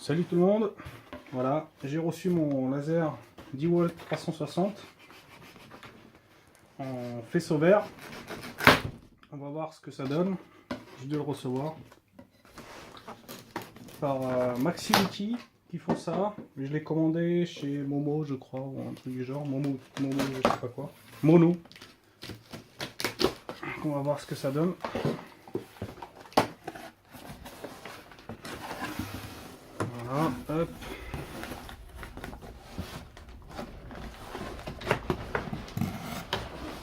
Salut tout le monde, voilà, j'ai reçu mon laser DeWalt 360 en faisceau vert. On va voir ce que ça donne. Je dois le recevoir par Maximity qui font ça. Je l'ai commandé chez Momo, je crois, ou un truc du genre. Momo, je sais pas quoi. Mono. On va voir ce que ça donne. Voilà, hop.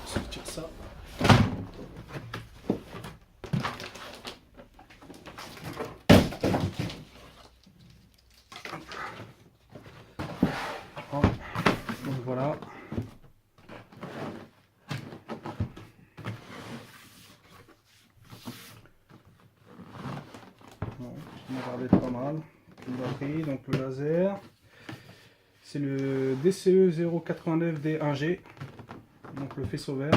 Sortir ça. Donc voilà. Bon, je m'en regardais pas mal. Une batterie, donc le laser. C'est le DCE 089D1G. Donc le faisceau vert.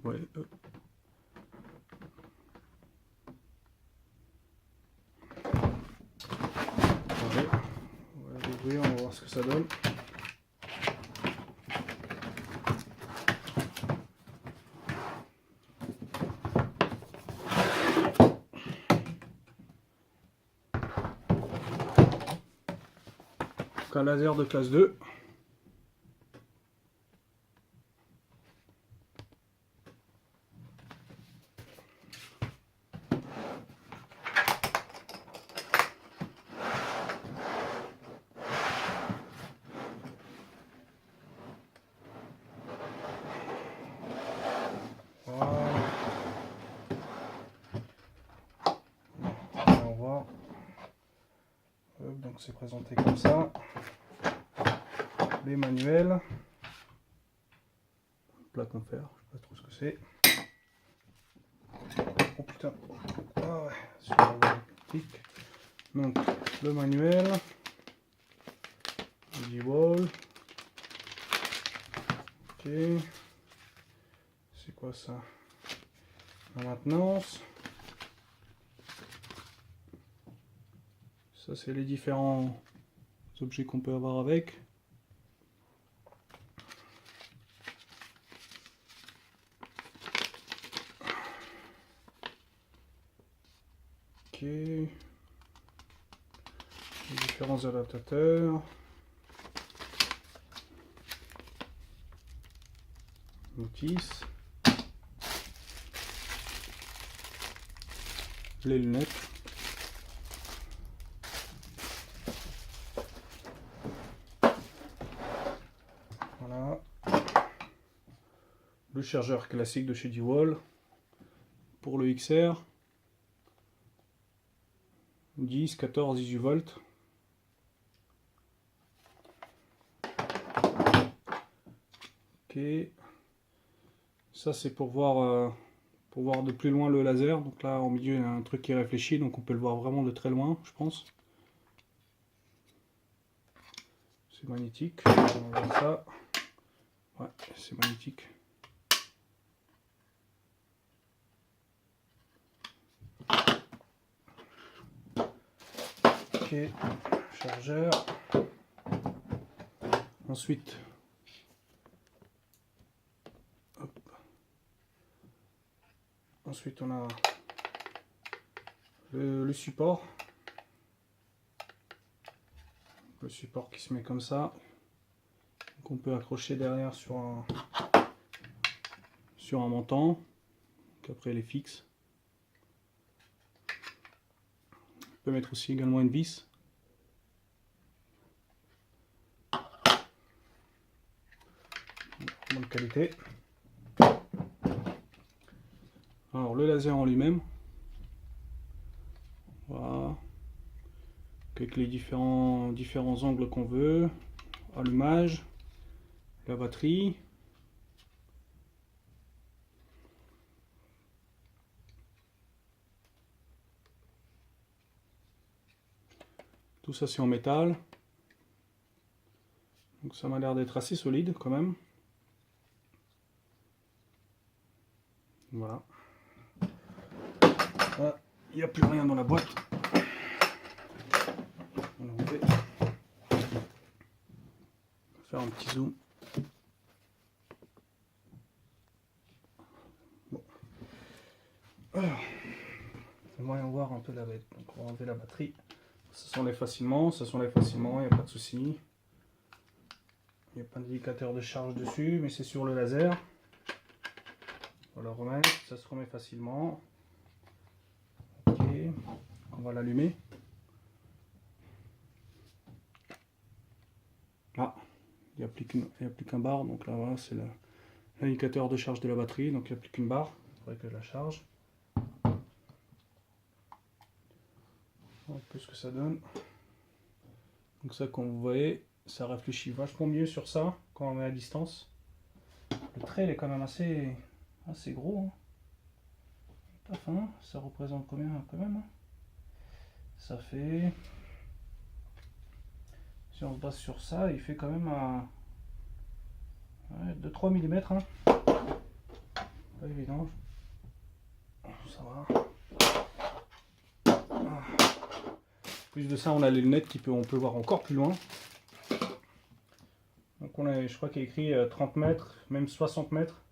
Ouais. Ouais. On va l'ouvrir, on va voir ce que ça donne. Donc un laser de classe 2. On va voir. Donc c'est présenté comme ça. Les manuels. Plaque en fer, je sais pas trop ce que c'est. Oh putain. Ah ouais, sur la optique. Donc le manuel. Le DeWalt. Ok. C'est quoi ça? La maintenance. Ça c'est les différents objets qu'on peut avoir avec. Ok. Les différents adaptateurs. Notice. Les lunettes. Voilà. Le chargeur classique de chez DeWalt. Pour le XR. 10, 14, 18 volts. Ok. Ça c'est pour voir de plus loin le laser. Donc là au milieu il y a un truc qui réfléchit, donc on peut le voir vraiment de très loin, je pense. C'est magnétique. On va voir ça. Ouais, c'est magnétique. Ok, chargeur. Ensuite, hop. Ensuite on a le support. Le support qui se met comme ça. Qu'on peut accrocher derrière sur un montant. Donc après il est fixe. On peut mettre aussi également une vis. Bonne qualité. Alors le laser en lui-même. Voilà. Avec les différents angles qu'on veut. Allumage. La batterie. Tout ça c'est en métal. Donc ça m'a l'air d'être assez solide quand même. Voilà. Voilà. il n'y a plus rien dans la boîte. On va enlever. Faire un petit zoom. Bon. Alors, voyons voir un peu la bête. Donc on va enlever la batterie. Ça s'enlève facilement, il n'y a pas de souci. Il n'y a pas d'indicateur de charge dessus, mais c'est sur le laser. On va le remettre, ça se remet facilement. Ok, on va l'allumer. Ah, il n'y a plus qu'un bar, donc là voilà, c'est l'indicateur de charge de la batterie, donc il n'y a plus qu'une barre. Il faudrait que je la charge. Un peu ce que ça donne. Donc ça, comme vous voyez, ça réfléchit vachement mieux sur ça quand on est à distance. Le trait il est quand même assez gros. Hein. Pas fin, ça représente combien quand même hein. Ça fait, si on se base sur ça, il fait quand même à 2-3 mm. Hein. Pas évident. Ça va. Plus de ça, on a les lunettes on peut voir encore plus loin. Donc je crois qu'il y a écrit 30 mètres, même 60 mètres.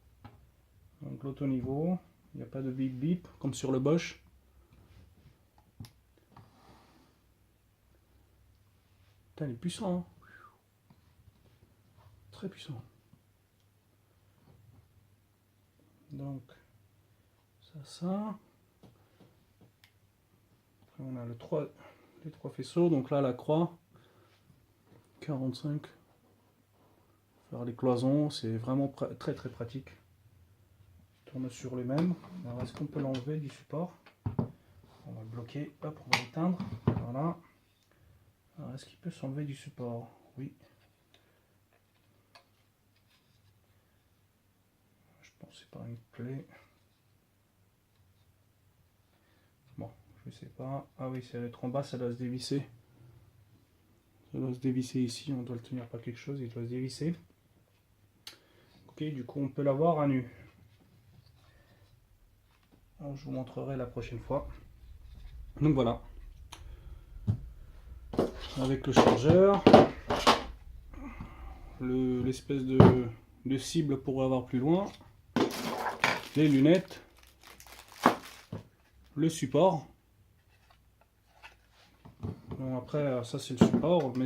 Donc l'auto-niveau, il n'y a pas de bip bip comme sur le Bosch. Putain, il est puissant. Hein. Très puissant. Donc ça. Après on a les trois faisceaux. Donc là la croix. 45. Faire les cloisons, c'est vraiment très pratique. Tourne sur les mêmes. Alors est-ce qu'on peut l'enlever du support? On va le bloquer, hop, on va l'éteindre. Voilà. Alors est-ce qu'il peut s'enlever du support? Oui. Je pense que c'est par une clé. Bon, je sais pas. Ah oui, c'est être en bas, ça doit se dévisser. Ça doit se dévisser ici, on doit le tenir par quelque chose, il doit se dévisser. Ok, du coup on peut l'avoir à nu. Alors, je vous montrerai la prochaine fois. Donc voilà. Avec le chargeur, l'espèce de cible pour avoir plus loin, les lunettes, le support. Donc après, ça c'est le support, on le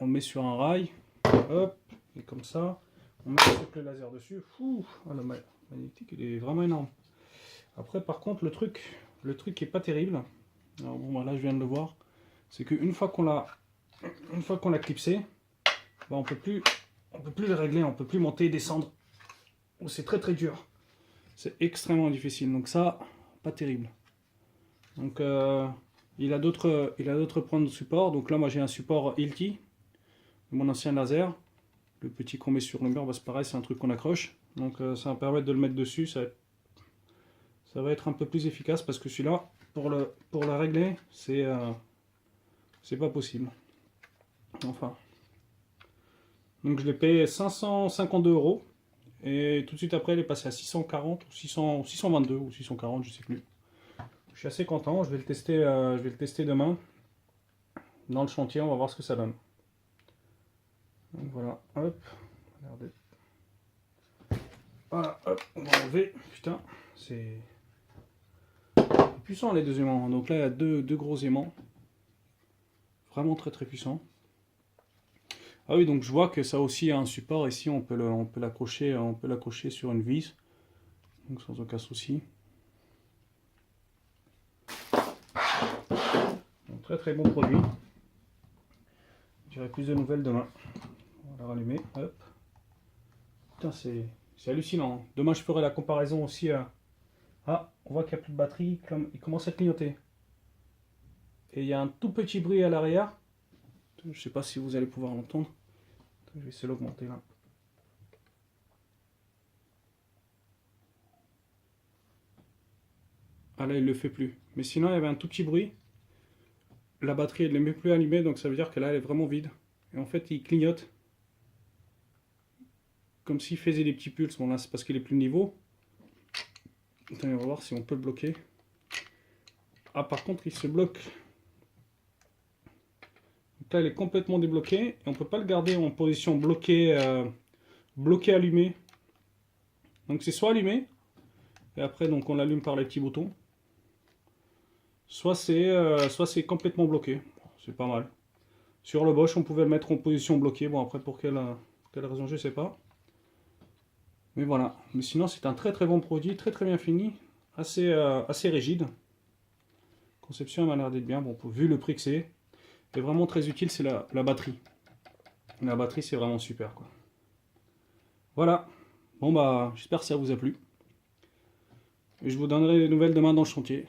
met sur un rail, hop, et comme ça, on met le laser dessus. Ah, le magnétique il est vraiment énorme. Après par contre le truc qui est pas terrible, alors bon là je viens de le voir, c'est qu'une fois qu'on l'a clipsé, bah, on peut plus le régler, on peut plus monter et descendre. C'est très dur, c'est extrêmement difficile, donc ça pas terrible. Donc il a d'autres points de support. Donc là moi j'ai un support Hilti de mon ancien laser, le petit qu'on met sur le mur, bah, c'est pareil, c'est un truc qu'on accroche, donc ça va permettre de le mettre dessus, ça va être un peu plus efficace, parce que celui-là pour le régler c'est pas possible. Enfin, donc je l'ai payé 552 € et tout de suite après il est passé à 640 ou 622 ou 640, je sais plus. Je suis assez content, je vais le tester demain dans le chantier, on va voir ce que ça donne. Donc voilà, hop, regardez. Voilà, hop, on va enlever. Putain, c'est puissant les deux aimants. Donc là il y a deux gros aimants. Vraiment très puissant. Ah oui, donc je vois que ça aussi a un support ici, on peut l'accrocher sur une vis. Donc sans aucun souci. Donc, très bon produit. J'aurai plus de nouvelles demain. On va la rallumer. Hop. Putain, c'est hallucinant. Demain, je ferai la comparaison aussi. Ah, on voit qu'il n'y a plus de batterie. Il commence à clignoter. Et il y a un tout petit bruit à l'arrière. Je ne sais pas si vous allez pouvoir l'entendre. Je vais essayer de l'augmenter là. Ah là, il ne le fait plus. Mais sinon, il y avait un tout petit bruit. La batterie, elle n'est même plus allumée, donc ça veut dire que là, elle est vraiment vide. Et en fait, il clignote. Comme s'il faisait des petits pulses. Bon, là, c'est parce qu'il est plus niveau. Attendez, on va voir si on peut le bloquer. Ah, par contre, il se bloque. Donc là, il est complètement débloqué. Et on ne peut pas le garder en position bloqué, bloqué allumé. Donc c'est soit allumé, et après donc on l'allume par les petits boutons. Soit c'est complètement bloqué. C'est pas mal. Sur le Bosch, on pouvait le mettre en position bloquée. Bon, après, pour quelle raison, je sais pas. Mais voilà. Mais sinon, c'est un très très bon produit, très très bien fini. Assez rigide. Conception m'a l'air d'être bien. Bon, vu le prix que c'est. Et vraiment très utile, c'est la batterie. La batterie, c'est vraiment super, quoi. Voilà. Bon, bah, j'espère que ça vous a plu. Et je vous donnerai des nouvelles demain dans le chantier.